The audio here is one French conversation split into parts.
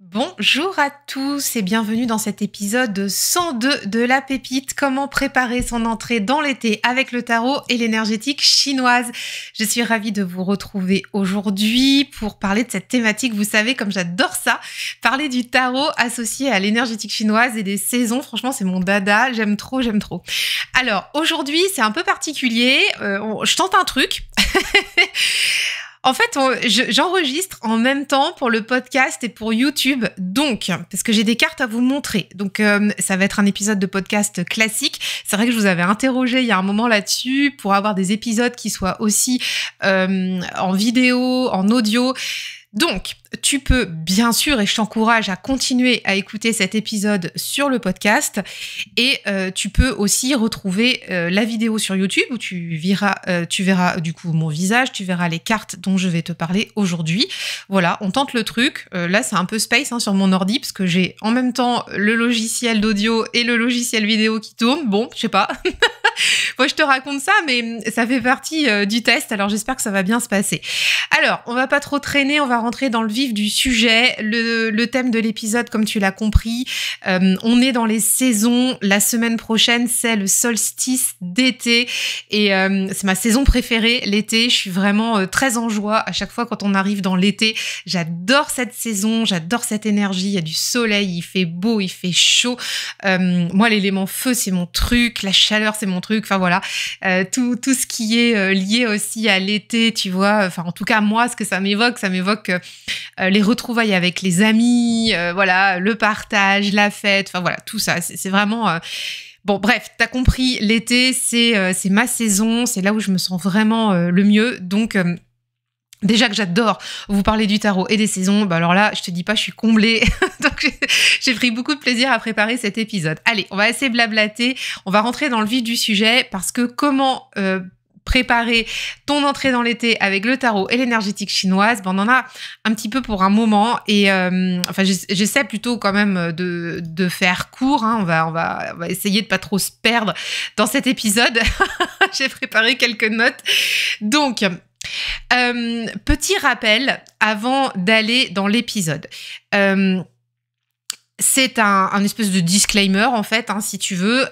Bonjour à tous et bienvenue dans cet épisode 102 de La Pépite, comment préparer son entrée dans l'été avec le tarot et l'énergétique chinoise. Je suis ravie de vous retrouver aujourd'hui pour parler de cette thématique. Vous savez, comme j'adore ça, parler du tarot associé à l'énergétique chinoise et des saisons. Franchement, c'est mon dada, j'aime trop. Alors, aujourd'hui, c'est un peu particulier. Je tente un truc. En fait, j'enregistre en même temps pour le podcast et pour YouTube, donc, parce que j'ai des cartes à vous montrer. Donc, ça va être un épisode de podcast classique. C'est vrai que je vous avais interrogé il y a un moment là-dessus pour avoir des épisodes qui soient aussi en vidéo, en audio. Donc, tu peux bien sûr, et je t'encourage à continuer à écouter cet épisode sur le podcast, et tu peux aussi retrouver la vidéo sur YouTube où tu verras du coup mon visage, tu verras les cartes dont je vais te parler aujourd'hui. Voilà, on tente le truc. Là, c'est un peu space sur mon ordi parce que j'ai en même temps le logiciel d'audio et le logiciel vidéo qui tournent. Bon, je sais pas. Moi, je te raconte ça, mais ça fait partie du test, alors j'espère que ça va bien se passer. Alors, on va pas trop traîner, on va rentrer dans le vif du sujet. Le thème de l'épisode, comme tu l'as compris, on est dans les saisons. La semaine prochaine, c'est le solstice d'été, et c'est ma saison préférée, l'été. Je suis vraiment très en joie à chaque fois quand on arrive dans l'été. J'adore cette saison, j'adore cette énergie, il y a du soleil, il fait beau, il fait chaud. Moi, l'élément feu, c'est mon truc, la chaleur, c'est mon truc. Enfin voilà, tout ce qui est lié aussi à l'été, tu vois. Enfin, en tout cas, moi, ce que ça m'évoque les retrouvailles avec les amis, voilà, le partage, la fête. Enfin voilà, tout ça. C'est vraiment. Bon, bref, t'as compris. L'été, c'est ma saison. C'est là où je me sens vraiment le mieux. Donc déjà que j'adore vous parler du tarot et des saisons, bah alors là, je te dis pas, je suis comblée. Donc, j'ai pris beaucoup de plaisir à préparer cet épisode. Allez, on va essayer de blablater. On va rentrer dans le vif du sujet parce que comment préparer ton entrée dans l'été avec le tarot et l'énergétique chinoise, ben on en a un petit peu pour un moment, et enfin j'essaie plutôt quand même de faire court, hein. On va essayer de pas trop se perdre dans cet épisode. J'ai préparé quelques notes. Donc petit rappel avant d'aller dans l'épisode. C'est un espèce de disclaimer, en fait, si tu veux.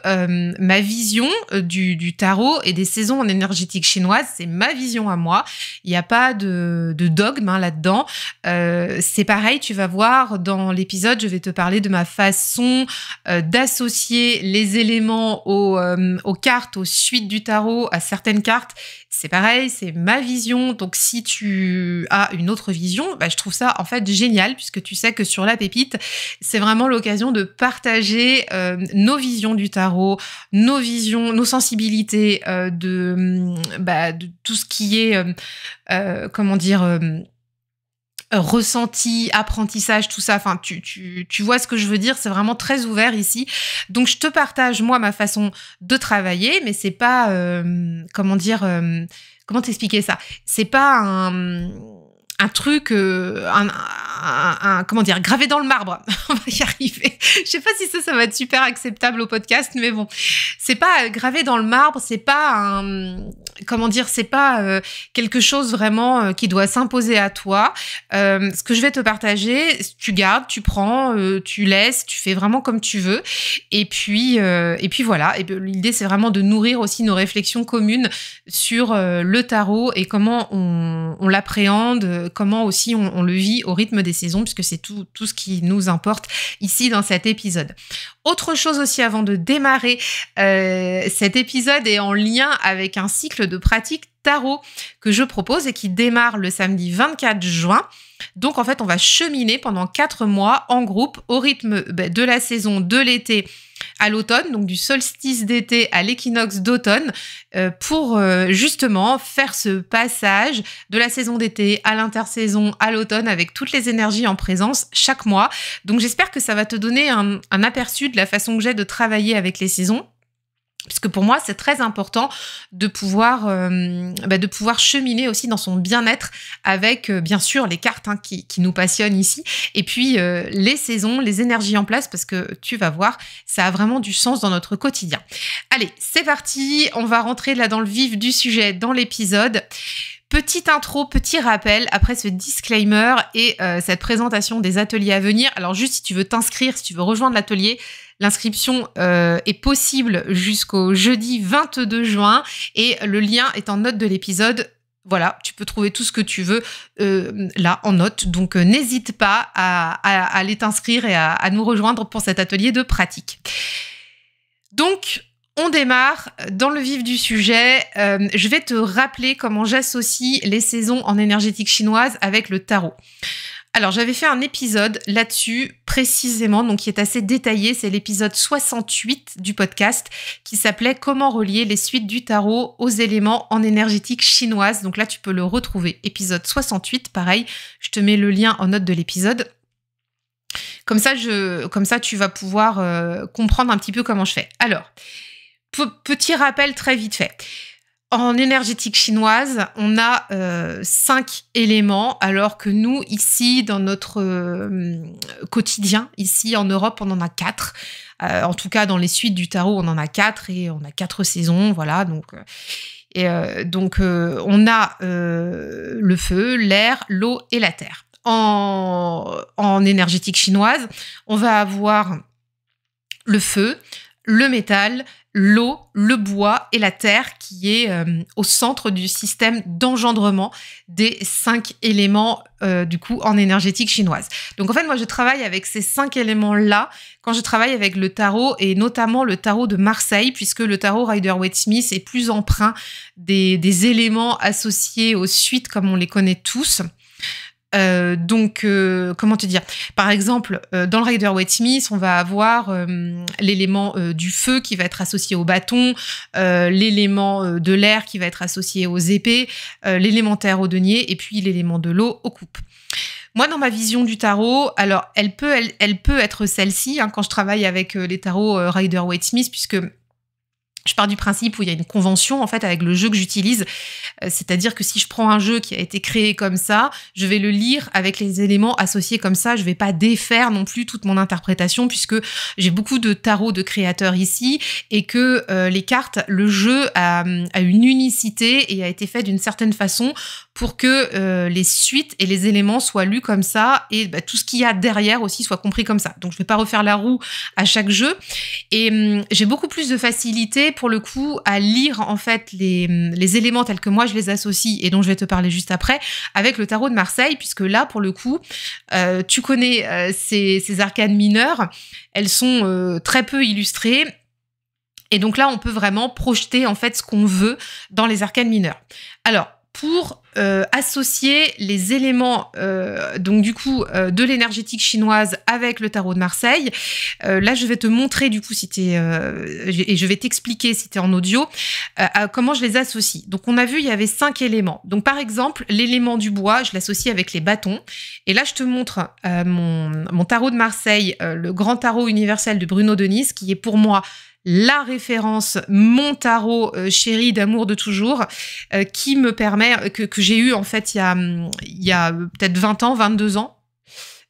Ma vision du tarot et des saisons en énergétique chinoise, c'est ma vision à moi. Il n'y a pas de dogme là-dedans. C'est pareil, tu vas voir dans l'épisode, je vais te parler de ma façon d'associer les éléments aux cartes, aux suites du tarot, à certaines cartes. C'est pareil, c'est ma vision. Donc, si tu as une autre vision, bah, je trouve ça en fait génial, puisque tu sais que sur La Pépite, c'est vraiment l'occasion de partager nos visions du tarot, nos visions, nos sensibilités, de tout ce qui est, ressenti, apprentissage, tout ça. Enfin, tu vois ce que je veux dire. C'est vraiment très ouvert ici. Donc, je te partage, moi, ma façon de travailler, mais c'est pas, comment t'expliquer ça? C'est pas un truc, comment dire, gravé dans le marbre. On va y arriver. Je sais pas si ça va être super acceptable au podcast, mais bon, c'est pas gravé dans le marbre, c'est pas c'est pas quelque chose vraiment qui doit s'imposer à toi. Ce que je vais te partager, tu gardes, tu prends, tu laisses, tu fais vraiment comme tu veux. Et puis voilà. Et l'idée, c'est vraiment de nourrir aussi nos réflexions communes sur le tarot et comment on l'appréhende, comment aussi on le vit au rythme des saisons, puisque c'est tout ce qui nous importe ici dans cet épisode. Autre chose aussi avant de démarrer, cet épisode est en lien avec un cycle de pratique tarot que je propose et qui démarre le samedi 24 juin. Donc en fait, on va cheminer pendant 4 mois en groupe au rythme de la saison de l'été à l'automne, donc du solstice d'été à l'équinoxe d'automne, pour justement faire ce passage de la saison d'été à l'intersaison à l'automne avec toutes les énergies en présence chaque mois. Donc j'espère que ça va te donner un aperçu de la façon que j'ai de travailler avec les saisons. Parce que pour moi, c'est très important de pouvoir cheminer aussi dans son bien-être avec, bien sûr, les cartes qui nous passionnent ici. Et puis, les saisons, les énergies en place, parce que tu vas voir, ça a vraiment du sens dans notre quotidien. Allez, c'est parti. On va rentrer là dans le vif du sujet, dans l'épisode. Petite intro, petit rappel, après ce disclaimer et cette présentation des ateliers à venir. Alors juste si tu veux t'inscrire, si tu veux rejoindre l'atelier, l'inscription est possible jusqu'au jeudi 22 juin et le lien est en note de l'épisode. Voilà, tu peux trouver tout ce que tu veux là en note. Donc n'hésite pas à aller t'inscrire et à nous rejoindre pour cet atelier de pratique. Donc, on démarre dans le vif du sujet. Je vais te rappeler comment j'associe les saisons en énergétique chinoise avec le tarot. Alors, j'avais fait un épisode là-dessus précisément, donc qui est assez détaillé. C'est l'épisode 68 du podcast qui s'appelait « Comment relier les suites du tarot aux éléments en énergétique chinoise ». Donc là, tu peux le retrouver. Épisode 68, pareil. Je te mets le lien en note de l'épisode. Comme ça, tu vas pouvoir comprendre un petit peu comment je fais. Alors, petit rappel très vite fait. En énergétique chinoise, on a 5 éléments, alors que nous, ici, dans notre quotidien, ici en Europe, on en a 4. En tout cas, dans les suites du tarot, on en a 4 et on a 4 saisons, voilà. Donc, on a le feu, l'air, l'eau et la terre. En énergétique chinoise, on va avoir le feu, le métal, l'eau, le bois et la terre qui est au centre du système d'engendrement des 5 éléments du coup en énergétique chinoise. Donc en fait, moi je travaille avec ces 5 éléments-là quand je travaille avec le tarot et notamment le tarot de Marseille puisque le tarot Rider-Waite-Smith est plus empreint des éléments associés aux suites comme on les connaît tous. Comment te dire? Par exemple, dans le Rider-Waite-Smith, on va avoir l'élément du feu qui va être associé au bâton, l'élément de l'air qui va être associé aux épées, l'élémentaire au denier et puis l'élément de l'eau aux coupes. Moi, dans ma vision du tarot, alors elle peut être celle-ci quand je travaille avec les tarots Rider-Waite-Smith puisque je pars du principe où il y a une convention en fait avec le jeu que j'utilise, c'est-à-dire que si je prends un jeu qui a été créé comme ça, je vais le lire avec les éléments associés comme ça, je vais pas défaire non plus toute mon interprétation puisque j'ai beaucoup de tarots de créateurs ici et que les cartes, le jeu a une unicité et a été fait d'une certaine façon pour que les suites et les éléments soient lus comme ça et tout ce qu'il y a derrière aussi soit compris comme ça. Donc je vais pas refaire la roue à chaque jeu et j'ai beaucoup plus de facilité pour le coup à lire en fait les éléments tels que moi je les associe et dont je vais te parler juste après avec le tarot de Marseille puisque là pour le coup tu connais ces arcanes mineures, elles sont très peu illustrées et donc là on peut vraiment projeter en fait ce qu'on veut dans les arcanes mineures. Alors pour associer les éléments donc du coup de l'énergétique chinoise avec le tarot de Marseille. Là, je vais te montrer du coup si t'es et je vais t'expliquer si t'es en audio comment je les associe. Donc on a vu il y avait 5 éléments. Donc par exemple l'élément du bois, je l'associe avec les bâtons. Et là je te montre mon tarot de Marseille, le grand tarot universel de Bruno Denis, qui est pour moi la référence, mon tarot chéri d'amour de toujours, qui me permet, que j'ai eu en fait il y a peut-être 20 ans, 22 ans.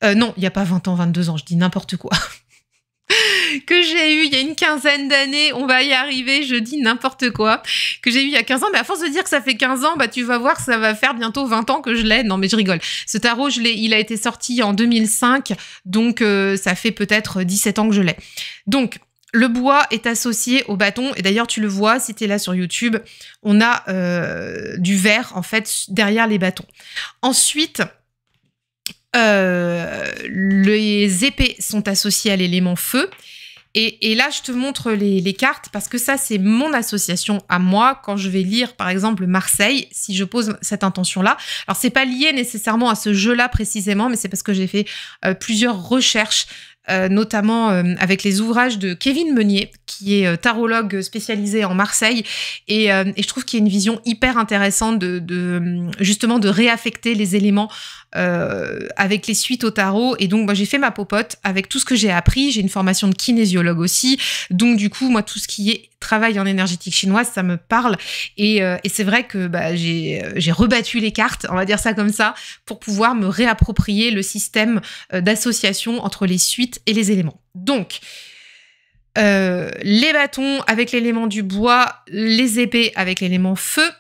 Non, il n'y a pas 20 ans, 22 ans, je dis n'importe quoi. Que j'ai eu il y a une quinzaine d'années, on va y arriver, je dis n'importe quoi, que j'ai eu il y a 15 ans, mais à force de dire que ça fait 15 ans, tu vas voir que ça va faire bientôt 20 ans que je l'ai. Non mais je rigole. Ce tarot, il a été sorti en 2005, donc ça fait peut-être 17 ans que je l'ai. Donc, le bois est associé au bâton, et d'ailleurs tu le vois si tu es là sur YouTube, on a du vert en fait derrière les bâtons. Ensuite, les épées sont associées à l'élément feu. Et là, je te montre les cartes parce que ça, c'est mon association à moi quand je vais lire, par exemple, Marseille, si je pose cette intention-là. Alors, c'est pas lié nécessairement à ce jeu-là précisément, mais c'est parce que j'ai fait plusieurs recherches, notamment avec les ouvrages de Kevin Meunier, qui est tarologue spécialisé en Marseille. Et je trouve qu'il y a une vision hyper intéressante justement de réaffecter les éléments avec les suites au tarot. Et donc, moi, j'ai fait ma popote avec tout ce que j'ai appris. J'ai une formation de kinésiologue aussi. Donc, du coup, moi, tout ce qui est travail en énergétique chinoise, ça me parle. Et c'est vrai que j'ai rebattu les cartes, on va dire ça comme ça, pour pouvoir me réapproprier le système d'association entre les suites et les éléments. Donc, les bâtons avec l'élément du bois, les épées avec l'élément feu.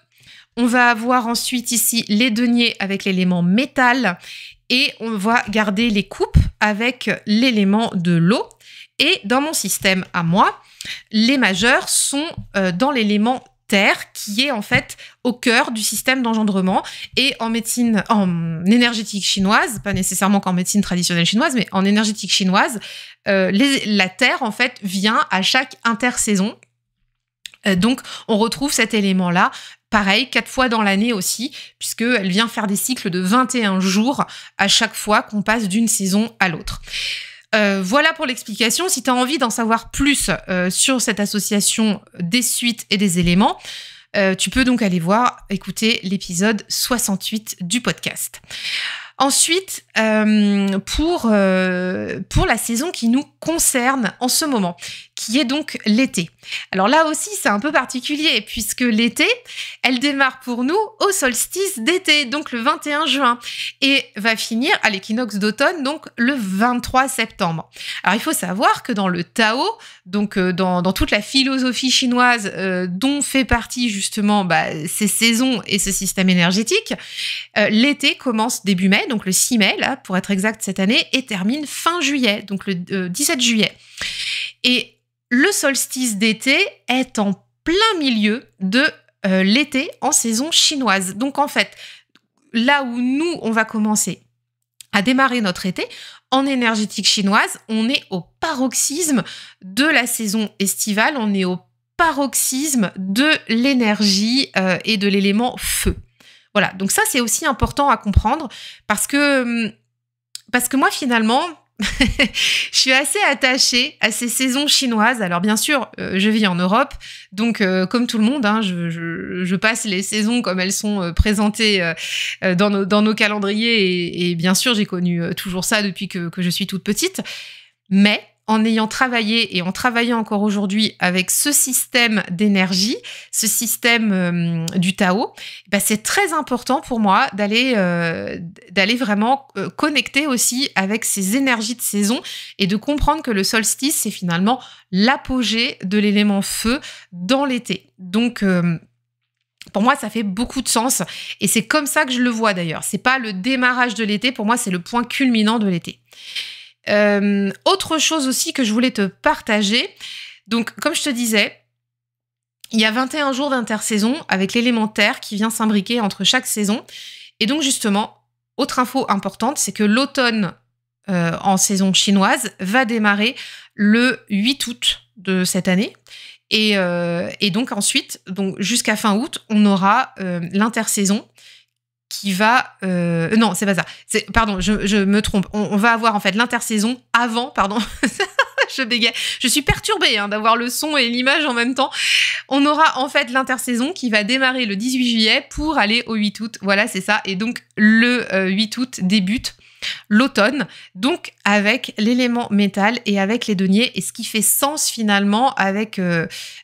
On va avoir ensuite ici les deniers avec l'élément métal et on va garder les coupes avec l'élément de l'eau. Et dans mon système à moi, les majeurs sont dans l'élément terre qui est en fait au cœur du système d'engendrement. Et en médecine, en énergétique chinoise, pas nécessairement qu'en médecine traditionnelle chinoise, mais en énergétique chinoise, la terre en fait vient à chaque intersaison. Donc on retrouve cet élément-là, pareil, 4 fois dans l'année aussi, puisqu'elle vient faire des cycles de 21 jours à chaque fois qu'on passe d'une saison à l'autre. Voilà pour l'explication. Si tu as envie d'en savoir plus sur cette association des suites et des éléments, tu peux donc aller écouter l'épisode 68 du podcast. Ensuite, pour la saison qui nous concerne en ce moment, qui est donc l'été. Alors là aussi, c'est un peu particulier, puisque l'été, elle démarre pour nous au solstice d'été, donc le 21 juin, et va finir à l'équinoxe d'automne, donc le 23 septembre. Alors il faut savoir que dans le Tao, donc dans toute la philosophie chinoise dont fait partie justement ces saisons et ce système énergétique, l'été commence début mai, donc le 6 mai, là, pour être exact cette année, et termine fin juillet, donc le 17 juillet. Et le solstice d'été est en plein milieu de l'été en saison chinoise. Donc en fait, là où nous, on va commencer à démarrer notre été, en énergétique chinoise, on est au paroxysme de la saison estivale, on est au paroxysme de l'énergie et de l'élément feu. Voilà, donc ça, c'est aussi important à comprendre parce que moi, finalement, je suis assez attachée à ces saisons chinoises. Alors, bien sûr, je vis en Europe, donc comme tout le monde, hein, je passe les saisons comme elles sont présentées dans nos calendriers et bien sûr, j'ai connu toujours ça depuis que je suis toute petite. Mais en ayant travaillé et en travaillant encore aujourd'hui avec ce système d'énergie, ce système du Tao, c'est très important pour moi d'aller vraiment connecter aussi avec ces énergies de saison et de comprendre que le solstice, c'est finalement l'apogée de l'élément feu dans l'été. Donc, pour moi, ça fait beaucoup de sens et c'est comme ça que je le vois d'ailleurs. C'est pas le démarrage de l'été, pour moi, c'est le point culminant de l'été. Autre chose aussi que je voulais te partager, donc comme je te disais, il y a 21 jours d'intersaison avec l'élément terre qui vient s'imbriquer entre chaque saison. Et donc justement, autre info importante, c'est que l'automne en saison chinoise va démarrer le 8 août de cette année. Et donc ensuite, jusqu'à fin août, on aura l'intersaison qui va... non, c'est pas ça. Pardon, je me trompe. On va avoir en fait l'intersaison avant, pardon. Je bégaye. Je suis perturbée d'avoir le son et l'image en même temps. On aura en fait l'intersaison qui va démarrer le 18 juillet pour aller au 8 août. Voilà, c'est ça. Et donc, le 8 août débute l'automne, donc avec l'élément métal et avec les deniers, et ce qui fait sens finalement avec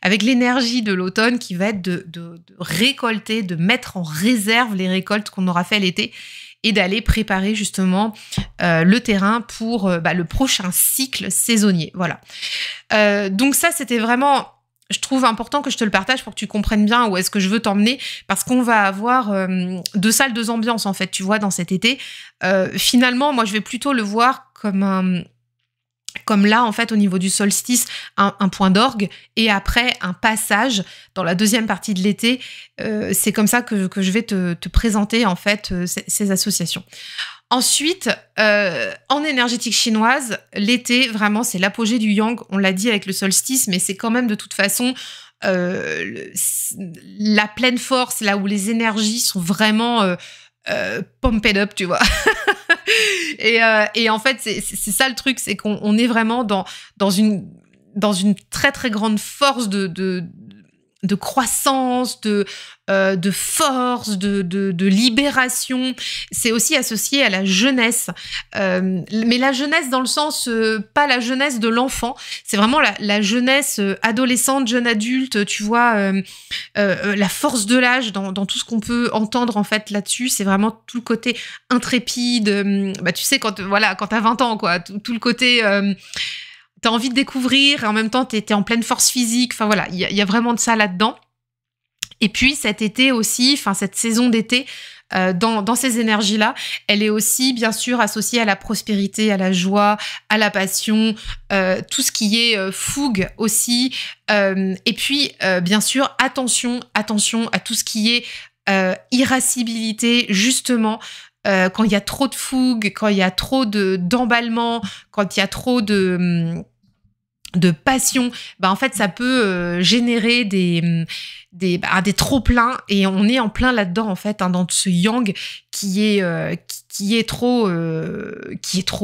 l'énergie de l'automne qui va être de récolter, de mettre en réserve les récoltes qu'on aura fait l'été et d'aller préparer justement le terrain pour le prochain cycle saisonnier. Voilà. Donc ça, c'était vraiment... Je trouve important que je te le partage pour que tu comprennes bien où est-ce que je veux t'emmener, parce qu'on va avoir 2 salles, 2 ambiances, en fait, tu vois, dans cet été. Finalement, moi, je vais plutôt le voir comme là, en fait, au niveau du solstice, un point d'orgue, et après, un passage dans la deuxième partie de l'été. C'est comme ça que je vais te présenter, en fait, ces associations. Ensuite, en énergétique chinoise, l'été, vraiment, c'est l'apogée du yang. On l'a dit avec le solstice, mais c'est quand même de toute façon la pleine force, là où les énergies sont vraiment pumped up, tu vois. et en fait, c'est ça le truc, c'est qu'on est vraiment dans une très, très grande force de croissance, de force, de libération. C'est aussi associé à la jeunesse. Mais la jeunesse dans le sens, pas la jeunesse de l'enfant, c'est vraiment la jeunesse adolescente, jeune adulte, tu vois, la force de l'âge dans tout ce qu'on peut entendre en fait là-dessus. C'est vraiment tout le côté intrépide. Tu sais, quand t'as 20 ans, quoi, tout le côté... T'as envie de découvrir et en même temps, t'es en pleine force physique. Enfin voilà, il y a vraiment de ça là-dedans. Et puis cet été aussi, enfin cette saison d'été, dans ces énergies-là, elle est aussi bien sûr associée à la prospérité, à la joie, à la passion, tout ce qui est fougue aussi. Et puis bien sûr, attention à tout ce qui est irascibilité, justement. Quand il y a trop de fougue, quand il y a trop d'emballement, quand il y a trop de passion, bah en fait ça peut générer des trop-pleins, et on est en plein là-dedans en fait, hein, dans ce yang qui est trop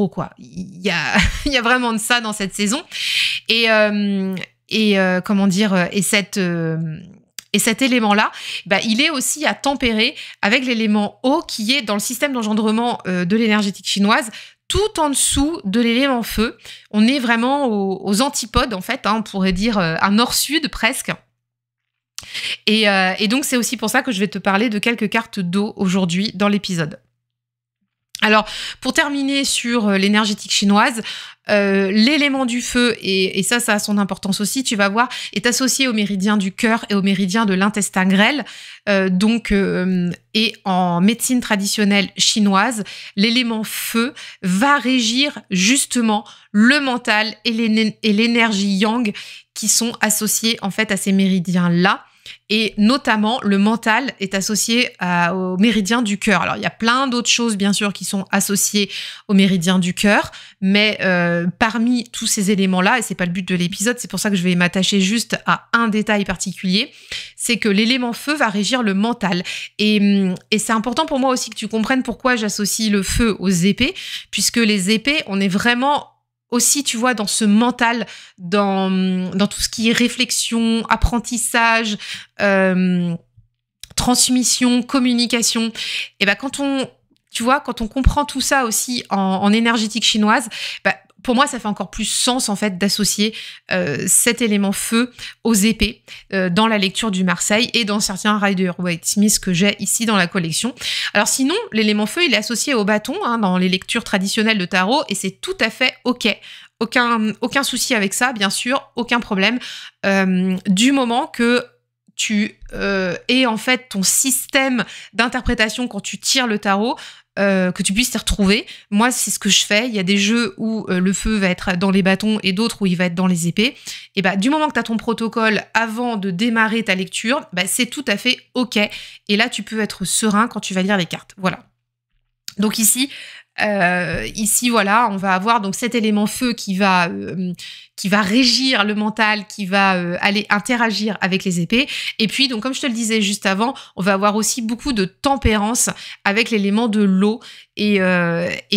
quoi. Il y a il y a vraiment de ça dans cette saison, et comment dire, et cet élément-là, bah, il est aussi à tempérer avec l'élément eau qui est dans le système d'engendrement de l'énergétique chinoise, tout en dessous de l'élément feu. On est vraiment aux antipodes, en fait, hein, on pourrait dire un nord-sud presque. Et donc, c'est aussi pour ça que je vais te parler de quelques cartes d'eau aujourd'hui dans l'épisode. Alors, pour terminer sur l'énergétique chinoise, l'élément du feu, et ça a son importance aussi, tu vas voir, est associé au méridien du cœur et au méridien de l'intestin grêle. Et en médecine traditionnelle chinoise, l'élément feu va régir justement le mental et l'énergie yang qui sont associés en fait à ces méridiens-là. Et notamment, le mental est associé au méridien du cœur. Alors, il y a plein d'autres choses, bien sûr, qui sont associées au méridien du cœur, mais parmi tous ces éléments-là, et c'est pas le but de l'épisode, c'est pour ça que je vais m'attacher juste à un détail particulier, c'est que l'élément feu va régir le mental. Et c'est important pour moi aussi que tu comprennes pourquoi j'associe le feu aux épées, puisque les épées, on est vraiment aussi, tu vois, dans ce mental, dans tout ce qui est réflexion, apprentissage, transmission, communication. Et ben quand on comprend tout ça aussi en énergétique chinoise, bah, pour moi, ça fait encore plus sens en fait d'associer cet élément feu aux épées dans la lecture du Marseille et dans certains Rider-Waite-Smith que j'ai ici dans la collection. Alors sinon, l'élément feu, il est associé au bâton, hein, dans les lectures traditionnelles de tarot, et c'est tout à fait OK. Aucun souci avec ça, bien sûr, aucun problème. Du moment que tu aies en fait ton système d'interprétation quand tu tires le tarot, que tu puisses t'y retrouver. Moi, c'est ce que je fais. Il y a des jeux où le feu va être dans les bâtons et d'autres où il va être dans les épées. Et bah, du moment que tu as ton protocole avant de démarrer ta lecture, bah, c'est tout à fait OK. Et là, tu peux être serein quand tu vas lire les cartes. Voilà. Donc ici, voilà, on va avoir donc cet élément feu qui va régir le mental, qui va aller interagir avec les épées. Et puis, donc comme je te le disais juste avant, on va avoir aussi beaucoup de tempérance avec l'élément de l'eau, et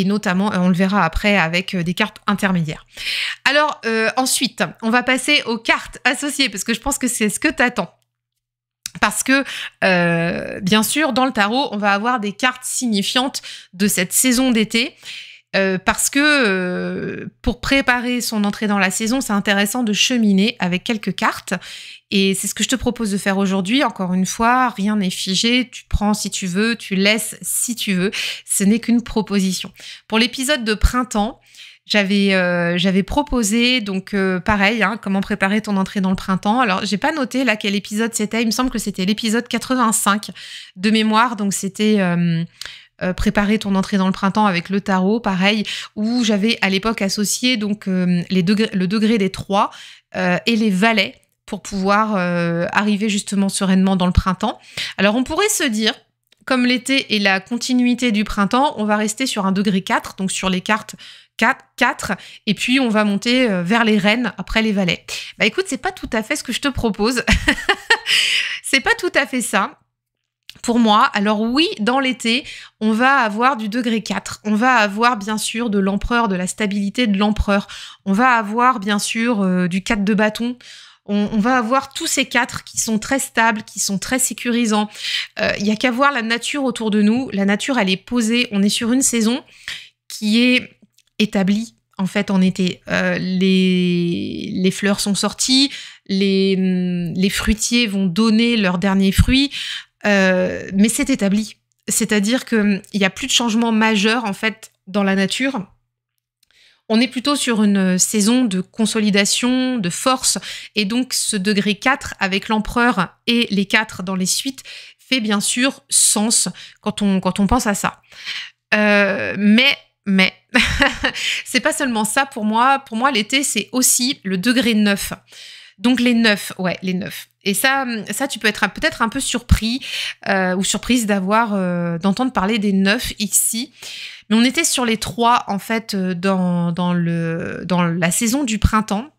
notamment, on le verra après avec des cartes intermédiaires. Alors ensuite, on va passer aux cartes associées, parce que je pense que c'est ce que t'attends. Parce que, bien sûr, dans le tarot, on va avoir des cartes signifiantes de cette saison d'été. Parce que pour préparer son entrée dans la saison, c'est intéressant de cheminer avec quelques cartes. Et c'est ce que je te propose de faire aujourd'hui. Encore une fois, rien n'est figé. Tu prends si tu veux, tu laisses si tu veux. Ce n'est qu'une proposition. Pour l'épisode de printemps, j'avais proposé, donc pareil, hein, comment préparer ton entrée dans le printemps. Alors, j'ai pas noté là quel épisode c'était. Il me semble que c'était l'épisode 85 de mémoire. Donc, c'était préparer ton entrée dans le printemps avec le tarot, pareil, où j'avais à l'époque associé donc le degré des 3 et les valets pour pouvoir arriver justement sereinement dans le printemps. Alors, on pourrait se dire, comme l'été est la continuité du printemps, on va rester sur un degré 4, donc sur les cartes 4, et puis on va monter vers les reines après les valets. Bah écoute, c'est pas tout à fait ce que je te propose. C'est pas tout à fait ça. Pour moi, alors oui, dans l'été, on va avoir du degré 4. On va avoir bien sûr de l'empereur, de la stabilité de l'empereur. On va avoir bien sûr du 4 de bâton. On va avoir tous ces 4 qui sont très stables, qui sont très sécurisants. Il y a qu'à voir la nature autour de nous. La nature, elle est posée. On est sur une saison qui est établie en fait en été. Les fleurs sont sorties, les fruitiers vont donner leurs derniers fruits, mais c'est établi. C'est-à-dire qu'il n'y a plus de changement majeur en fait dans la nature. On est plutôt sur une saison de consolidation, de force, et donc ce degré 4 avec l'empereur et les 4 dans les suites fait bien sûr sens quand on pense à ça. Mais c'est pas seulement ça pour moi. Pour moi, l'été, c'est aussi le degré 9. Donc les 9, ouais, les 9. Et ça tu peux être peut-être un peu surpris ou surprise d'entendre parler des 9 ici. Mais on était sur les 3, en fait, dans la saison du printemps.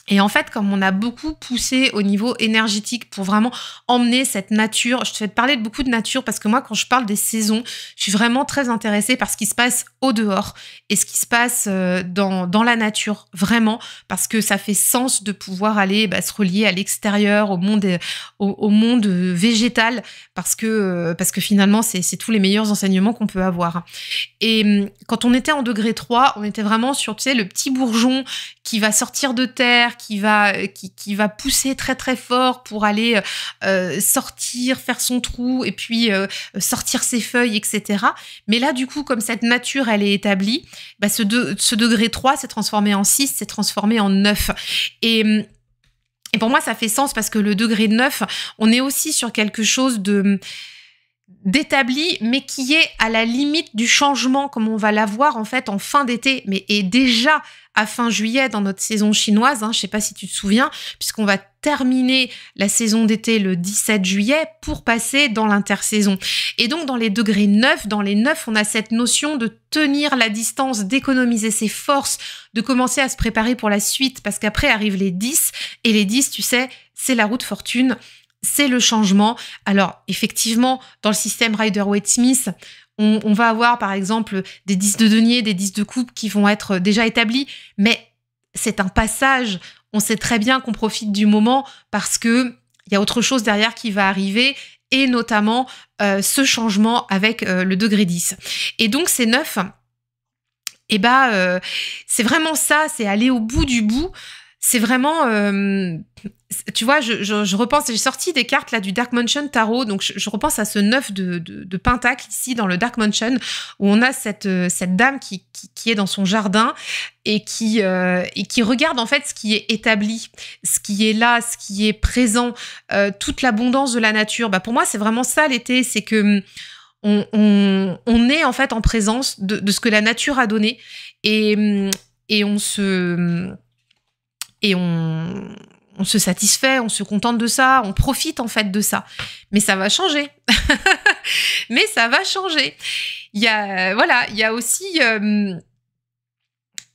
Et en fait, comme on a beaucoup poussé au niveau énergétique pour vraiment emmener cette nature, je te fais parler de beaucoup de nature parce que moi, quand je parle des saisons, je suis vraiment très intéressée par ce qui se passe au dehors et ce qui se passe dans la nature, vraiment, parce que ça fait sens de pouvoir aller se relier à l'extérieur, au monde végétal, parce que finalement, c'est tous les meilleurs enseignements qu'on peut avoir. Et quand on était en degré 3, on était vraiment sur, tu sais, le petit bourgeon qui va sortir de terre, qui va pousser très très fort pour aller sortir, faire son trou et puis sortir ses feuilles, etc. Mais là, du coup, comme cette nature, elle est établie, ce degré 3 s'est transformé en 6, s'est transformé en 9. Et pour moi, ça fait sens parce que le degré 9, on est aussi sur quelque chose d'établi, mais qui est à la limite du changement, comme on va l'avoir en fait en fin d'été, mais est déjà à fin juillet dans notre saison chinoise, je sais pas si tu te souviens, puisqu'on va terminer la saison d'été le 17 juillet pour passer dans l'intersaison. Et donc dans les degrés 9, dans les 9, on a cette notion de tenir la distance, d'économiser ses forces, de commencer à se préparer pour la suite, parce qu'après arrivent les 10, et les 10, tu sais, c'est la roue de fortune, c'est le changement. Alors, effectivement, dans le système Rider-Waite-Smith, on va avoir, par exemple, des 10 de denier, des 10 de coupe qui vont être déjà établis, mais c'est un passage. On sait très bien qu'on profite du moment parce qu'il y a autre chose derrière qui va arriver, et notamment ce changement avec le degré 10. Et donc, ces 9, c'est vraiment ça, c'est aller au bout du bout. C'est vraiment... tu vois, je repense, j'ai sorti des cartes là du Dark Mansion Tarot, donc je repense à ce 9 de Pentacle ici dans le Dark Mansion, où on a cette dame qui est dans son jardin et qui regarde en fait ce qui est établi, ce qui est là, ce qui est présent, toute l'abondance de la nature. Pour moi, c'est vraiment ça l'été, c'est que on est en fait en présence de ce que la nature a donné, et on se satisfait, on se contente de ça, on profite en fait de ça. Mais ça va changer. Mais ça va changer. Il y a aussi...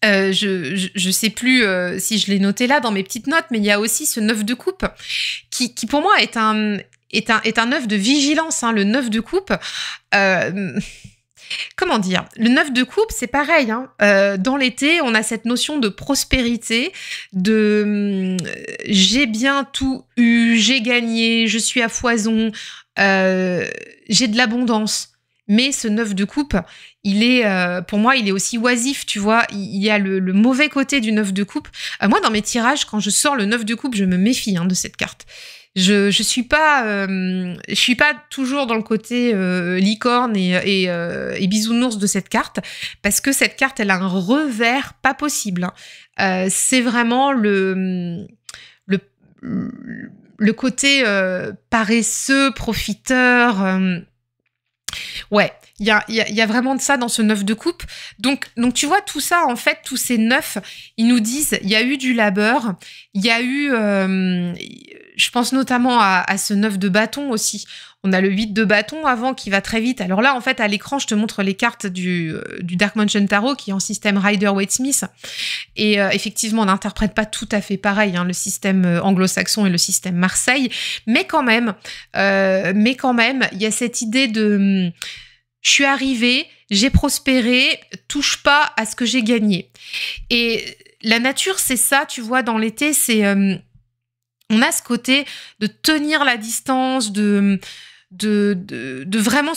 je sais plus si je l'ai noté là dans mes petites notes, mais il y a aussi ce 9 de coupe qui pour moi est un 9 de vigilance. Le 9 de coupe... comment dire, le 9 de coupe, c'est pareil. Dans l'été, on a cette notion de prospérité, de j'ai bien tout eu, j'ai gagné, je suis à foison, j'ai de l'abondance. Mais ce 9 de coupe, il est, pour moi, il est aussi oisif, tu vois. Il y a le mauvais côté du 9 de coupe. Moi, dans mes tirages, quand je sors le 9 de coupe, je me méfie de cette carte. Je suis pas toujours dans le côté licorne et bisounours de cette carte, parce que cette carte, elle a un revers pas possible. C'est vraiment le côté paresseux, profiteur. Ouais, il y a vraiment de ça dans ce 9 de coupe. Donc tu vois, tout ça, en fait, tous ces 9, ils nous disent, il y a eu du labeur, il y a eu... je pense notamment à ce 9 de bâton aussi. On a le 8 de bâton avant qui va très vite. Alors là, en fait, à l'écran, je te montre les cartes du Dark Mansion Tarot qui est en système Rider-Waite-Smith. Et effectivement, on n'interprète pas tout à fait pareil, le système anglo-saxon et le système Marseille. Mais quand même, il y a cette idée de... je suis arrivée, j'ai prospéré, touche pas à ce que j'ai gagné. Et la nature, c'est ça, tu vois, dans l'été, c'est... on a ce côté de tenir la distance, de vraiment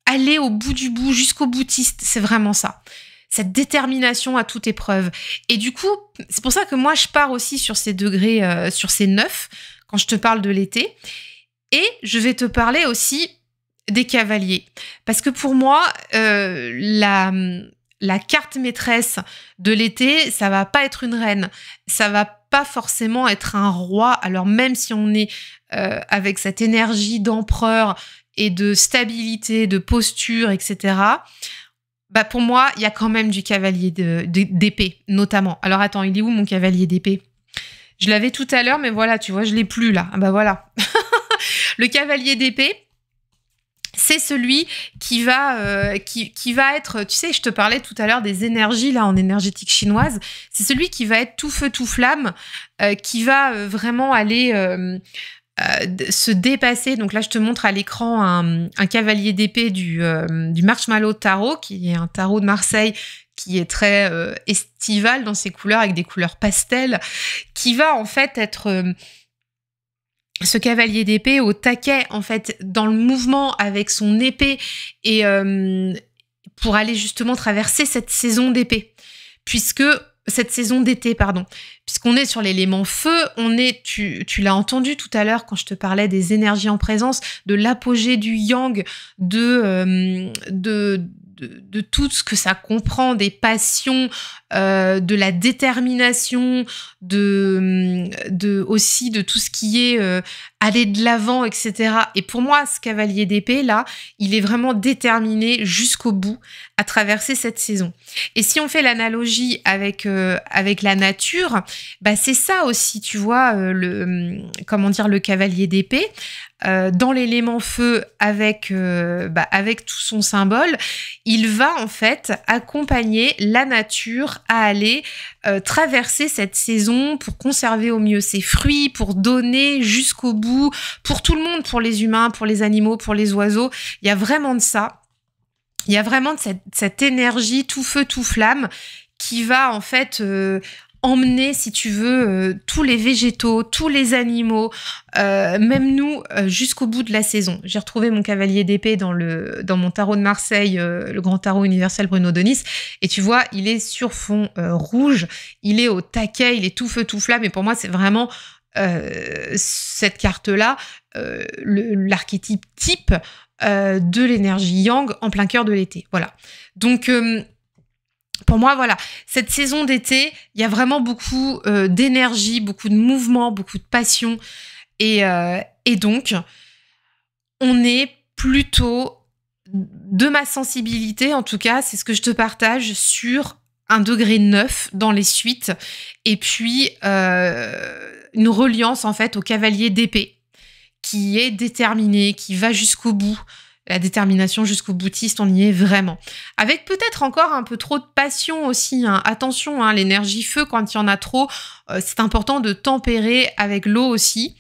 aller au bout du bout, jusqu'au boutiste. C'est vraiment ça. Cette détermination à toute épreuve. Et du coup, c'est pour ça que moi, je pars aussi sur ces degrés, sur ces 9, quand je te parle de l'été. Et je vais te parler aussi des cavaliers. Parce que pour moi, la la carte maîtresse de l'été, ça va pas être une reine. Ça va pas forcément être un roi. Alors même si on est avec cette énergie d'empereur et de stabilité, de posture, etc., bah pour moi, il y a quand même du cavalier d'épée, notamment. Alors attends, il est où mon cavalier d'épée? Je l'avais tout à l'heure, mais voilà, tu vois, je l'ai plus là. Ah bah voilà. Le cavalier d'épée, c'est celui qui va être, tu sais, je te parlais tout à l'heure des énergies là en énergétique chinoise, c'est celui qui va être tout feu tout flamme, qui va vraiment aller se dépasser. Donc là, je te montre à l'écran un cavalier d'épée du Marshmallow Tarot, qui est un tarot de Marseille qui est très estival dans ses couleurs, avec des couleurs pastel, qui va en fait être ce cavalier d'épée au taquet, en fait, dans le mouvement avec son épée, et pour aller justement traverser cette saison d'épée. Cette saison d'été, pardon. Puisqu'on est sur l'élément feu, tu l'as entendu tout à l'heure quand je te parlais des énergies en présence, de l'apogée du yang, de tout ce que ça comprend, des passions, de la détermination, aussi de tout ce qui est aller de l'avant, etc. Et pour moi, ce cavalier d'épée, là, il est vraiment déterminé jusqu'au bout à traverser cette saison. Et si on fait l'analogie avec la nature, bah c'est ça aussi, tu vois, le cavalier d'épée, dans l'élément feu avec tout son symbole, il va en fait accompagner la nature à aller traverser cette saison pour conserver au mieux ses fruits, pour donner jusqu'au bout, pour tout le monde, pour les humains, pour les animaux, pour les oiseaux. Il y a vraiment de ça. Il y a vraiment de cette énergie tout feu, tout flamme qui va en fait emmener, si tu veux, tous les végétaux, tous les animaux, même nous, jusqu'au bout de la saison. J'ai retrouvé mon cavalier d'épée dans mon tarot de Marseille, le grand tarot universel Bruno Denis, et tu vois, il est sur fond rouge, il est au taquet, il est tout feu, tout flamme, et pour moi, c'est vraiment cette carte-là, l'archétype type de l'énergie yang en plein cœur de l'été. Voilà. Donc, pour moi, voilà, cette saison d'été, il y a vraiment beaucoup d'énergie, beaucoup de mouvement, beaucoup de passion. Et donc, on est plutôt, de ma sensibilité, en tout cas, c'est ce que je te partage, sur un degré 9 dans les suites. Et puis, une reliance, en fait, au cavalier d'épée, qui est déterminé, qui va jusqu'au bout. La détermination jusqu'au boutiste, on y est vraiment. Avec peut-être encore un peu trop de passion aussi. Hein. Attention, hein, l'énergie feu, quand il y en a trop, c'est important de tempérer avec l'eau aussi.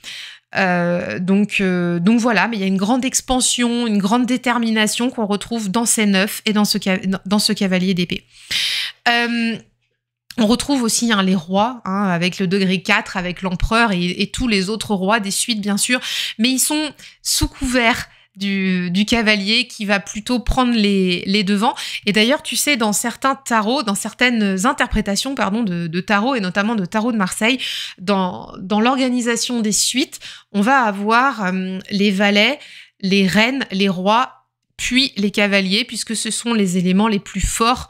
Donc voilà, mais il y a une grande expansion, une grande détermination qu'on retrouve dans ces neufs et dans ce cavalier d'épée. On retrouve aussi les rois, avec le degré 4, avec l'empereur et tous les autres rois des suites, bien sûr, mais ils sont sous couvert du cavalier qui va plutôt prendre les devants. Et d'ailleurs, tu sais, dans certains tarots, dans certaines interprétations, de tarot, et notamment de tarot de Marseille, dans l'organisation des suites, on va avoir les valets, les reines, les rois, puis les cavaliers, puisque ce sont les éléments les plus forts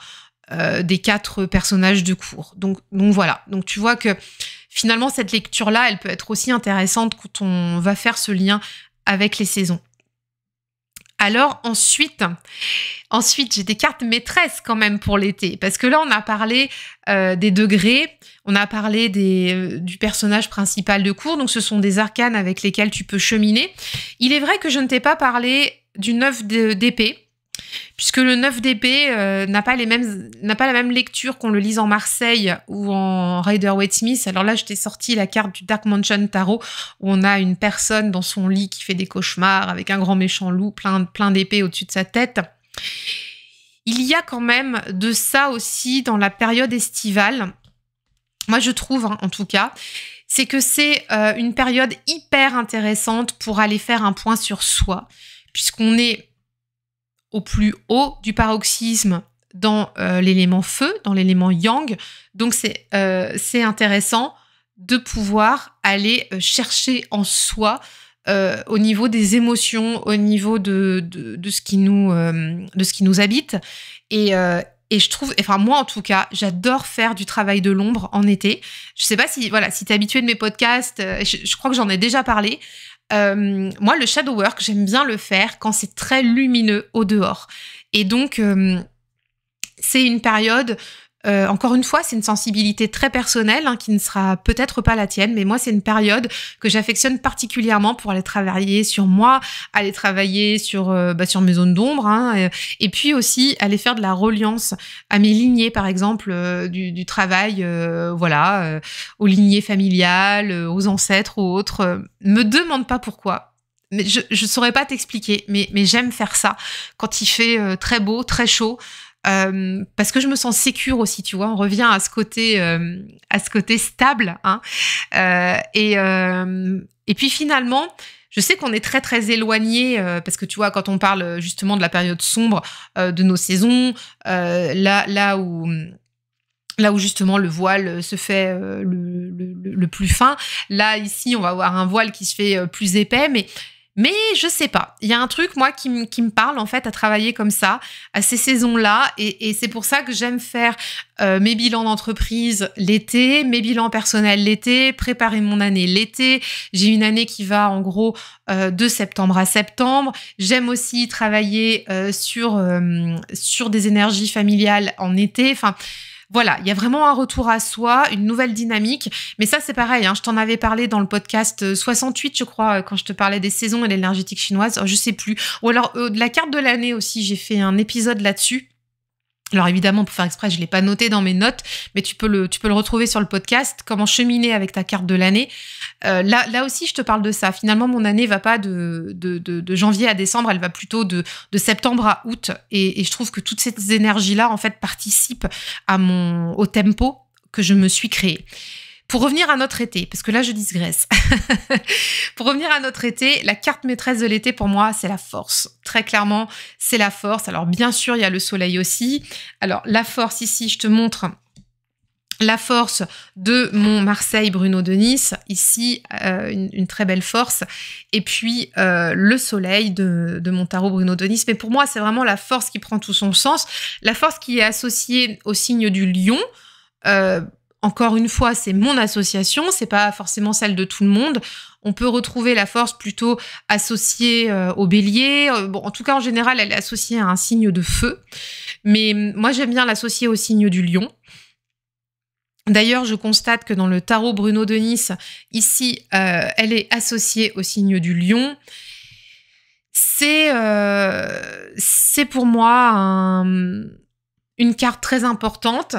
des 4 personnages de cour. Donc voilà. Donc tu vois que finalement, cette lecture-là, elle peut être aussi intéressante quand on va faire ce lien avec les saisons. Alors ensuite, j'ai des cartes maîtresses quand même pour l'été, parce que là, on a parlé des degrés, on a parlé du personnage principal de cour, donc ce sont des arcanes avec lesquels tu peux cheminer. Il est vrai que je ne t'ai pas parlé du 9 d'épée, puisque le 9 d'épée n'a pas la même lecture qu'on le lise en Marseille ou en Rider-Waite-Smith. Alors là, je t'ai sorti la carte du Dark Mansion Tarot, où on a une personne dans son lit qui fait des cauchemars avec un grand méchant loup plein d'épées au-dessus de sa tête. Il y a quand même de ça aussi dans la période estivale. Moi, je trouve, en tout cas, c'est que c'est une période hyper intéressante pour aller faire un point sur soi, puisqu'on est au plus haut du paroxysme dans l'élément feu, dans l'élément yang. Donc, c'est intéressant de pouvoir aller chercher en soi au niveau des émotions, au niveau de ce qui nous habite. Et Et je trouve, enfin moi en tout cas, j'adore faire du travail de l'ombre en été. Je sais pas si t'es habitué de mes podcasts, je crois que j'en ai déjà parlé. Moi, le shadow work, j'aime bien le faire quand c'est très lumineux au dehors. Et donc, c'est une période, encore une fois, c'est une sensibilité très personnelle qui ne sera peut-être pas la tienne, mais moi, c'est une période que j'affectionne particulièrement pour aller travailler sur moi, aller travailler sur mes zones d'ombre, et puis aussi aller faire de la reliance à mes lignées, par exemple, du travail, aux lignées familiales, aux ancêtres ou autres. Me demande pas pourquoi. Mais je saurais pas t'expliquer, mais j'aime faire ça quand il fait très beau, très chaud. Parce que je me sens sécure aussi, tu vois, on revient à ce côté stable, et puis finalement, je sais qu'on est très très éloigné parce que tu vois, quand on parle justement de la période sombre de nos saisons, là où justement le voile se fait le plus fin, là ici on va avoir un voile qui se fait plus épais, mais je sais pas, il y a un truc, moi, qui me parle, en fait, à travailler comme ça, à ces saisons-là, et c'est pour ça que j'aime faire mes bilans d'entreprise l'été, mes bilans personnels l'été, préparer mon année l'été. J'ai une année qui va, en gros, de septembre à septembre. J'aime aussi travailler sur des énergies familiales en été, enfin... Voilà, il y a vraiment un retour à soi, une nouvelle dynamique. Mais ça, c'est pareil, je t'en avais parlé dans le podcast 68, je crois, quand je te parlais des saisons et de l'énergétique chinoise. Je sais plus. Ou alors, de la carte de l'année aussi, j'ai fait un épisode là-dessus. Alors évidemment, pour faire exprès, je l'ai pas noté dans mes notes, mais tu peux le retrouver sur le podcast. Comment cheminer avec ta carte de l'année. Là aussi, je te parle de ça. Finalement, mon année va pas de janvier à décembre, elle va plutôt de septembre à août. Et je trouve que toutes ces énergies-là, en fait, participent au tempo que je me suis créé. Pour revenir à notre été, parce que là, je digresse. Pour revenir à notre été, la carte maîtresse de l'été, pour moi, c'est la force. Très clairement, c'est la force. Alors, bien sûr, il y a le soleil aussi. Alors, la force, ici, je te montre la force de mon Marseille Bruno de Nice. Ici, une très belle force. Et puis, le soleil de mon tarot Bruno de Nice. Mais pour moi, c'est vraiment la force qui prend tout son sens. La force qui est associée au signe du lion. Encore une fois, c'est mon association, c'est pas forcément celle de tout le monde. On peut retrouver la force plutôt associée au bélier. En tout cas, en général, elle est associée à un signe de feu. Mais moi, j'aime bien l'associer au signe du lion. D'ailleurs, je constate que dans le tarot Bruno de Nice, ici, elle est associée au signe du lion. C'est pour moi une carte très importante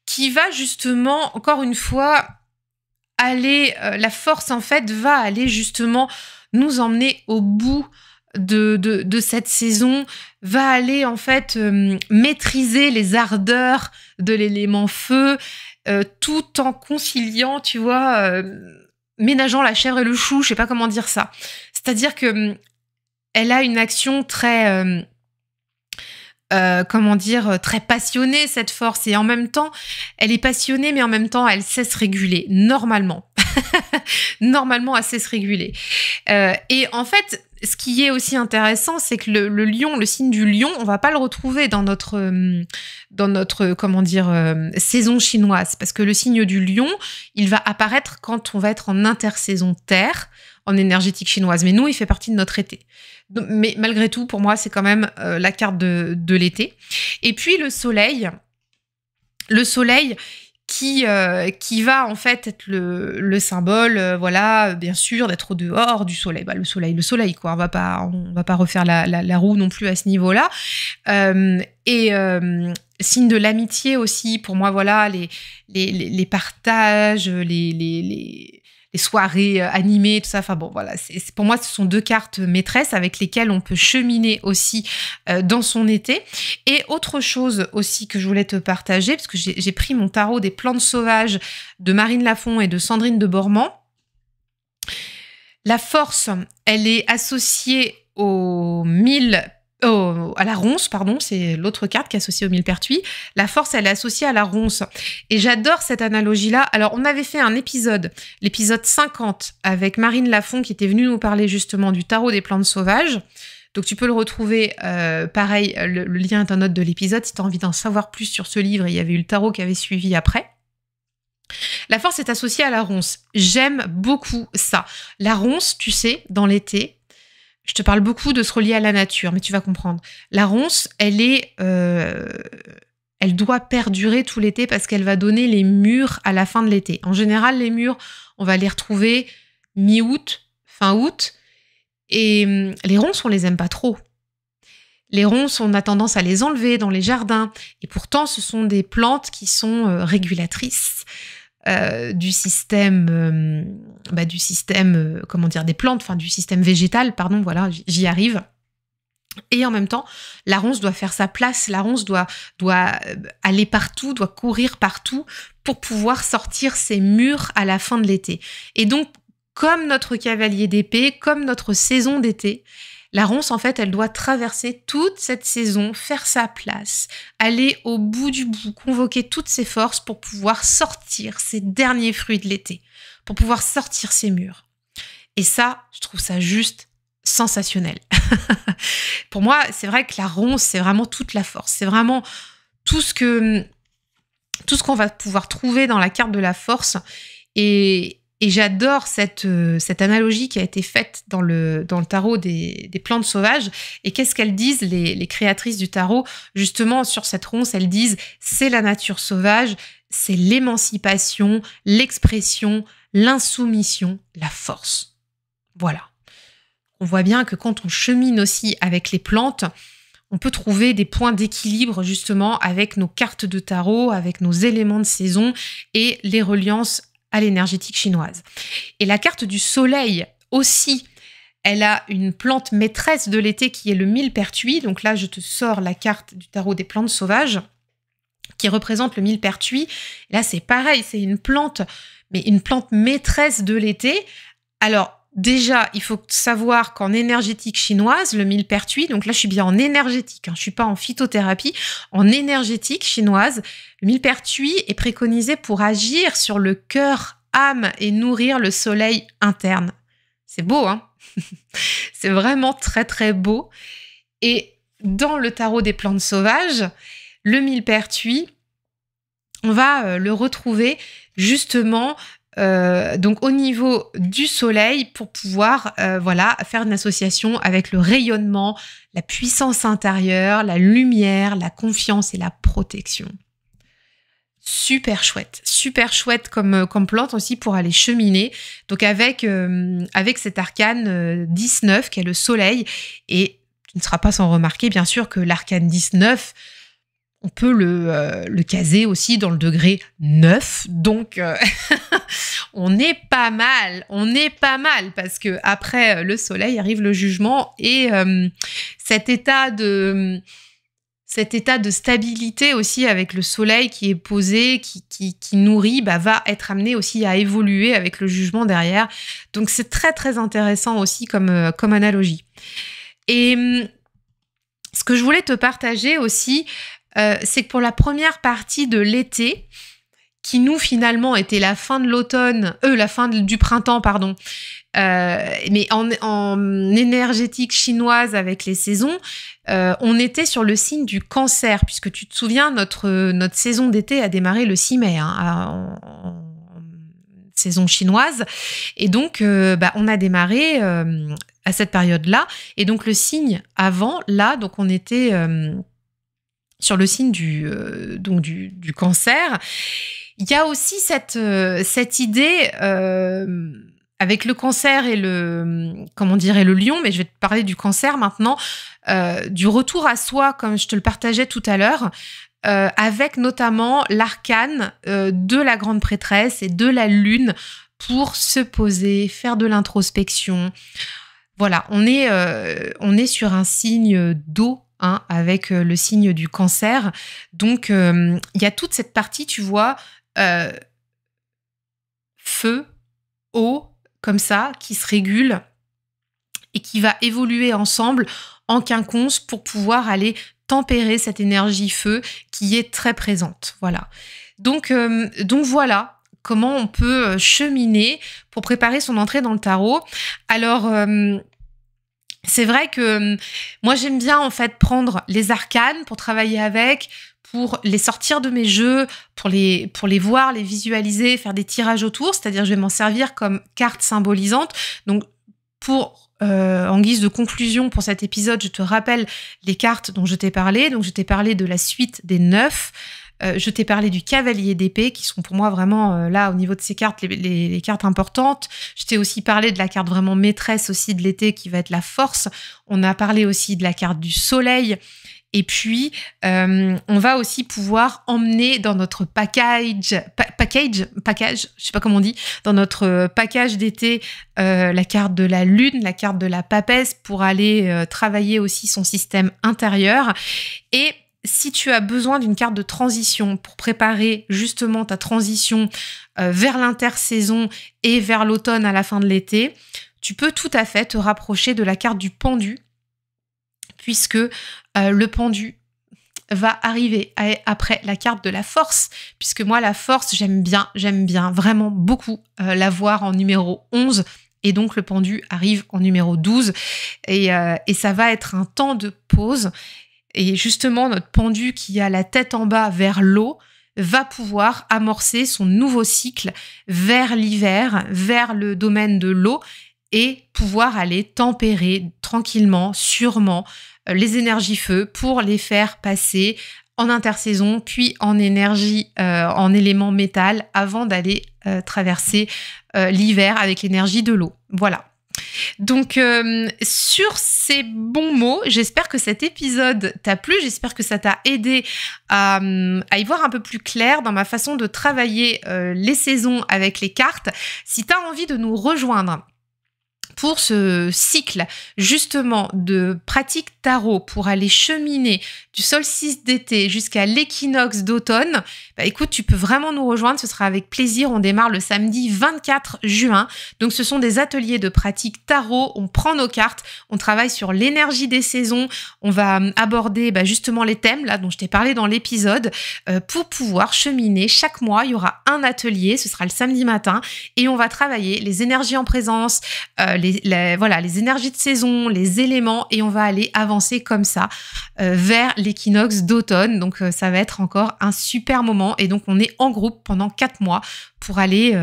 qui va justement, encore une fois, la force en fait va aller justement nous emmener au bout de cette saison, va aller en fait maîtriser les ardeurs de l'élément feu, tout en conciliant, tu vois, ménageant la chèvre et le chou, je sais pas comment dire ça. C'est-à-dire que elle a une action très... très passionnée, cette force. Et en même temps, elle est passionnée, mais en même temps, elle sait se réguler, normalement. Normalement, elle sait se réguler. Et en fait, ce qui est aussi intéressant, c'est que le lion, le signe du lion, on va pas le retrouver dans notre saison chinoise. Parce que le signe du lion, il va apparaître quand on va être en intersaison terre, en énergétique chinoise. Mais nous, il fait partie de notre été. Mais malgré tout, pour moi, c'est quand même la carte de l'été. Et puis le soleil qui va en fait être le symbole, bien sûr, d'être au dehors du soleil. Le soleil, quoi. On va pas refaire la roue non plus à ce niveau-là. Signe de l'amitié aussi, pour moi, voilà, les partages, les soirées animées, tout ça. Enfin bon, voilà. Pour moi, ce sont deux cartes maîtresses avec lesquelles on peut cheminer aussi dans son été. Et autre chose aussi que je voulais te partager, parce que j'ai pris mon tarot des plantes sauvages de Marine Lafont et de Sandrine de Bormand. La force, elle est associée à la ronce, pardon, c'est l'autre carte qui est associée au millepertuis. La force, elle est associée à la ronce. Et j'adore cette analogie-là. Alors, on avait fait un épisode, l'épisode 50, avec Marine Lafont, qui était venue nous parler justement du tarot des plantes sauvages, Donc tu peux le retrouver, pareil, le lien est en note de l'épisode si tu as envie d'en savoir plus sur ce livre. Il y avait eu le tarot qui avait suivi après. La force est associée à la ronce. J'aime beaucoup ça. La ronce, tu sais, dans l'été, je te parle beaucoup de se relier à la nature, mais tu vas comprendre. La ronce, elle doit perdurer tout l'été parce qu'elle va donner les mûres à la fin de l'été. En général, les mûres, on va les retrouver mi-août, fin août. Et les ronces, on les aime pas trop. Les ronces, on a tendance à les enlever dans les jardins. Et pourtant, ce sont des plantes qui sont régulatrices du système, des plantes, enfin du système végétal, pardon, voilà, j'y arrive. Et en même temps, la ronce doit faire sa place, la ronce doit aller partout, doit courir partout pour pouvoir sortir ses mûres à la fin de l'été. Et donc, comme notre cavalier d'épée, comme notre saison d'été, la ronce, en fait, elle doit traverser toute cette saison, faire sa place, aller au bout du bout, convoquer toutes ses forces pour pouvoir sortir ses derniers fruits de l'été, pour pouvoir sortir ses mûres. Et ça, je trouve ça juste sensationnel. Pour moi, c'est vrai que la ronce, c'est vraiment toute la force. C'est vraiment tout ce qu'on va pouvoir trouver dans la carte de la force. Et j'adore cette analogie qui a été faite dans le tarot des plantes sauvages. Et qu'est-ce qu'elles disent, les créatrices du tarot, justement, sur cette ronce? Elles disent, c'est la nature sauvage, c'est l'émancipation, l'expression, l'insoumission, la force. Voilà. On voit bien que quand on chemine aussi avec les plantes, on peut trouver des points d'équilibre justement avec nos cartes de tarot, avec nos éléments de saison et les reliances à l'énergétique chinoise. Et la carte du soleil aussi, elle a une plante maîtresse de l'été qui est le millepertuis. Donc là, je te sors la carte du tarot des plantes sauvages qui représente le millepertuis. Là, c'est pareil, c'est une plante, mais une plante maîtresse de l'été. Alors, déjà, il faut savoir qu'en énergétique chinoise, le millepertuis, donc là je suis bien en énergétique, je ne suis pas en phytothérapie, en énergétique chinoise, le millepertuis est préconisé pour agir sur le cœur, âme et nourrir le soleil interne. C'est beau, hein? C'est vraiment très très beau. Et dans le tarot des plantes sauvages, le millepertuis, on va le retrouver justement donc au niveau du soleil pour pouvoir faire une association avec le rayonnement, la puissance intérieure, la lumière, la confiance et la protection. Super chouette comme plante aussi pour aller cheminer. Donc avec cet arcane 19 qui est le soleil, et tu ne seras pas sans remarquer bien sûr que l'arcane 19, on peut le caser aussi dans le degré 9, donc on est pas mal parce que après le soleil arrive le jugement et cet état de stabilité aussi avec le soleil qui est posé, qui nourrit, va être amené aussi à évoluer avec le jugement derrière. Donc c'est très très intéressant aussi comme analogie. Et ce que je voulais te partager aussi, c'est que pour la première partie de l'été, qui nous finalement était la fin de l'automne, la fin du printemps, pardon, mais en énergétique chinoise avec les saisons, on était sur le signe du Cancer, puisque tu te souviens, notre saison d'été a démarré le 6 mai, en saison chinoise, et donc on a démarré à cette période-là, et donc le signe avant, là, donc on était sur le signe du Cancer. Il y a aussi cette idée avec le Cancer et le Lion, mais je vais te parler du Cancer maintenant, du retour à soi, comme je te le partageais tout à l'heure, avec notamment l'arcane de la grande prêtresse et de la lune pour se poser, faire de l'introspection. Voilà, on est sur un signe d'eau, avec le signe du Cancer. Donc, il y a toute cette partie, tu vois, feu, eau, comme ça, qui se régule et qui va évoluer ensemble en quinconce pour pouvoir aller tempérer cette énergie feu qui est très présente. Voilà. Donc voilà comment on peut cheminer pour préparer son entrée dans le tarot. Alors, c'est vrai que moi, j'aime bien en fait prendre les arcanes pour travailler avec, pour les sortir de mes jeux, pour les voir, les visualiser, faire des tirages autour. C'est-à-dire, je vais m'en servir comme carte symbolisante. Donc, en guise de conclusion pour cet épisode, je te rappelle les cartes dont je t'ai parlé. Donc, je t'ai parlé de la suite des 9. Je t'ai parlé du cavalier d'épée, qui sont pour moi vraiment, là, au niveau de ces cartes, les cartes importantes. Je t'ai aussi parlé de la carte vraiment maîtresse aussi de l'été, qui va être la force. On a parlé aussi de la carte du soleil. Et puis, on va aussi pouvoir emmener dans notre package, je sais pas comment on dit, dans notre package d'été, la carte de la lune, la carte de la papesse, pour aller travailler aussi son système intérieur. Et si tu as besoin d'une carte de transition pour préparer justement ta transition vers l'intersaison et vers l'automne à la fin de l'été, tu peux tout à fait te rapprocher de la carte du pendu, puisque le pendu va arriver après la carte de la force, puisque moi, la force, j'aime bien vraiment beaucoup la voir en numéro 11, et donc le pendu arrive en numéro 12, et ça va être un temps de pause. Et justement, notre pendu qui a la tête en bas vers l'eau va pouvoir amorcer son nouveau cycle vers l'hiver, vers le domaine de l'eau, et pouvoir aller tempérer tranquillement, sûrement, les énergies feu pour les faire passer en intersaison, puis en énergie, en élément métal, avant d'aller traverser l'hiver avec l'énergie de l'eau. Voilà. Donc, sur ces bons mots, j'espère que cet épisode t'a plu, j'espère que ça t'a aidé à y voir un peu plus clair dans ma façon de travailler les saisons avec les cartes. Si tu as envie de nous rejoindre pour ce cycle justement de pratique tarot, pour aller cheminer du solstice d'été jusqu'à l'équinoxe d'automne, écoute, tu peux vraiment nous rejoindre, ce sera avec plaisir. On démarre le samedi 24 juin. Donc ce sont des ateliers de pratique tarot, on prend nos cartes, on travaille sur l'énergie des saisons, on va aborder justement les thèmes là dont je t'ai parlé dans l'épisode, pour pouvoir cheminer. Chaque mois, il y aura un atelier, ce sera le samedi matin, et on va travailler les énergies en présence, les énergies de saison, les éléments, et on va aller avancer comme ça vers l'équinoxe d'automne. Donc ça va être encore un super moment, et donc on est en groupe pendant 4 mois pour aller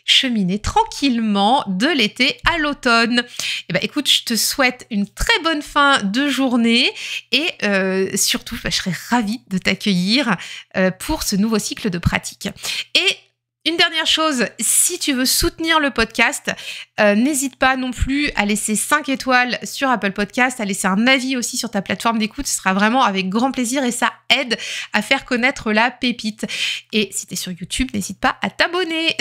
cheminer tranquillement de l'été à l'automne. Et écoute, je te souhaite une très bonne fin de journée, et surtout, je serai ravie de t'accueillir pour ce nouveau cycle de pratique. Et une dernière chose, si tu veux soutenir le podcast, n'hésite pas non plus à laisser 5 étoiles sur Apple Podcast, à laisser un avis aussi sur ta plateforme d'écoute. Ce sera vraiment avec grand plaisir, et ça aide à faire connaître la pépite. Et si tu es sur YouTube, n'hésite pas à t'abonner.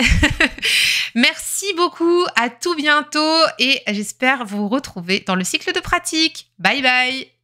Merci beaucoup, à tout bientôt, et j'espère vous retrouver dans le cycle de pratique. Bye bye.